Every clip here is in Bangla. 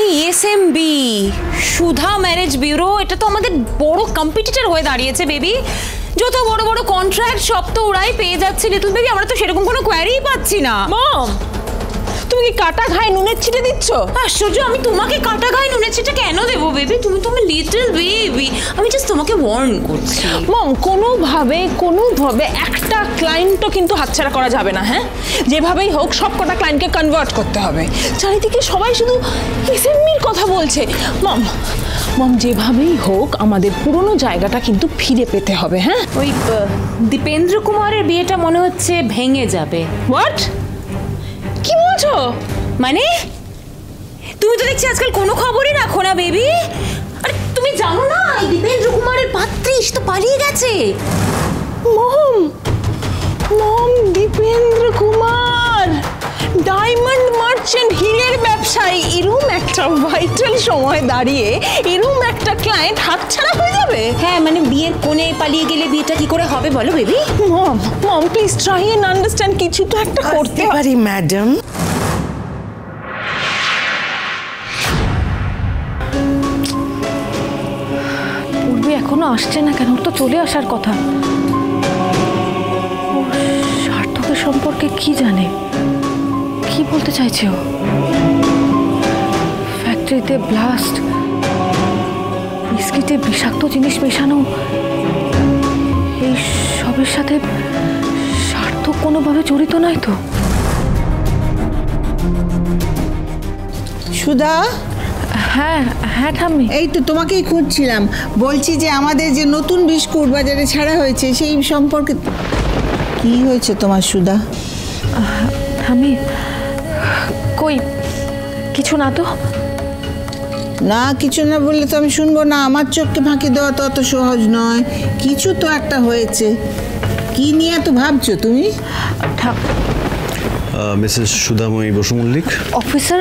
এসএমবি সুধা ম্যারেজ ব্যুরো, এটা তো আমাদের বড় কম্পিটিটর হয়ে দাঁড়িয়েছে বেবি। যত বড় বড় কন্ট্রাক্ট সব তো ওরাই পেয়ে যাচ্ছে লিটল বেবি, আমরা তো সেরকম কোনো কোয়ারিই পাচ্ছি না। মম, তুমি কি কাটা ঘায়ে নুনের ছিটে দিচ্ছ? আশ্চর্য, আমি তোমাকে কাটা ঘায়ে নুনের ছিটে কেন দেবো বেবি? তুমি তো আমার লিটল বেবি, আমি জাস্ট তোমাকে ওয়ার্ন করছি। মম, কোনোভাবে একটা ক্লায়েন্টও কিন্তু হাতছাড়া করা যাবে না। হ্যাঁ, যেভাবেই হোক সব কটা ক্লায়েন্টকে কনভার্ট করতে হবে। চারিদিকে সবাই শুধু এসএমবির কথা বলছে। মম, যেভাবেই হোক আমাদের পুরনো জায়গাটা কিন্তু ফিরে পেতে হবে। হ্যাঁ, ওই দীপেন্দ্র কুমারের বিয়েটা মনে হচ্ছে ভেঙে যাবে। হোয়াট? কি বলছো? মানে তুমি তো দেখছি আজকাল কোনো খবরই রাখো না বেবি। আরে তুমি জানো না এই দীপেন্দ্র কুমারের পাত্রী তো পালিয়ে গেছে। মম, দীপেন্দ্র কুমার ডায়মন্ড মার্চেন্ট, হীরের ব্যবসায়ী, এরকম একটা ভাইটাল সময় দাঁড়িয়ে এরকম একটা ক্লায়েন্ট হাতছাড়া হয়ে যাবে? হ্যাঁ, মানে বিয়ের কোণে পালিয়ে গেলে বিয়েটা কি করে হবে বলো baby? Mom please try and understand, কিছু তো একটা করতে পারি ম্যাডাম। পূর্বে এখনো আসছে না কেন? ওর তো চলে আসার কথা। সার্থকের সম্পর্কে কি জানে, কি বলতে চাইছে ও? ফ্যাক্টরিতে ব্লাস্ট, বিস্কিটে বিষাক্ত জিনিস মেশানো, এই সবের সাথে সার্থক কোনোভাবে জড়িত নয় তো? সুধা, হ্যাঁ হ্যাঁ ঠাম্মি, এই তো তোমাকেই খুঁজছিলাম। বলছি যে আমাদের যে নতুন বিস্কুট বাজারে ছাড়া হয়েছে সেই সম্পর্কে কি হয়েছে তোমার সুধা? ঠাম্মি কই কিছু না তো? না, কিছু না বললে তো আমি শুনবো না। আমার চোখকে ফাঁকি দেওয়া তো অত সহজ নয়। কিছু তো একটা হয়েছে। কি নিয়ে এত ভাবছো তুমি? মিসেস সুধাময়ী বসু মল্লিক। অফিসার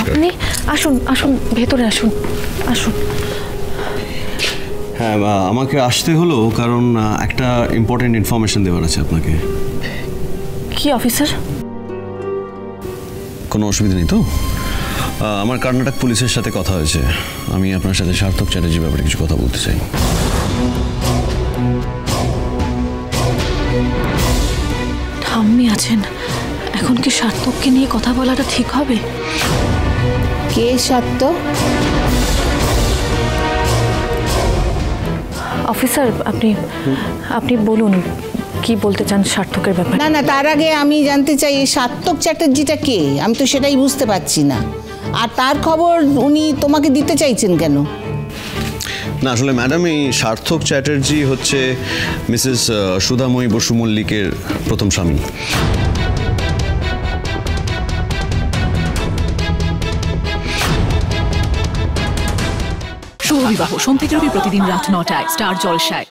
আপনি আসুন, আসুন ভেতরে আসুন, আসুন। হ্যাঁ, আমাকে আসতে হলো কারণ একটা ইম্পর্টেন্ট ইনফরমেশন দেওয়ার আছে আপনাকে। কি অফিসার? কোনো অসুবিধা নেই তো? আমার কর্ণাটক পুলিশের সাথে কথা হয়েছে। আমি আপনার সাথে সার্থক চ্যাটার্জির ব্যাপারে কিছু কথা বলতে চাই। ঠাম্মি আছেন, এখন কি সার্থককে নিয়ে কথা বলাটা ঠিক হবে? কে সার্থক? অফিসার আপনি বলুন কি বলতে চান সার্থকের ব্যাপারে। না, তার আগে আমি জানতে চাই এই সার্থক চ্যাটার্জিটা কে? আমি তো সেটাই বুঝতে পারছি না। আর তার খবর উনি তোমাকে দিতে চাইছেন কেন? না, আসলে ম্যাডাম, এই সার্থক চ্যাটার্জি হচ্ছে মিসেস সুধাময়ী বসু মল্লিকের প্রথম স্বামী। শুভ বিবাহ সোম থেকে রবি প্রতিদিন রাত ৯টায় স্টার জলসায়।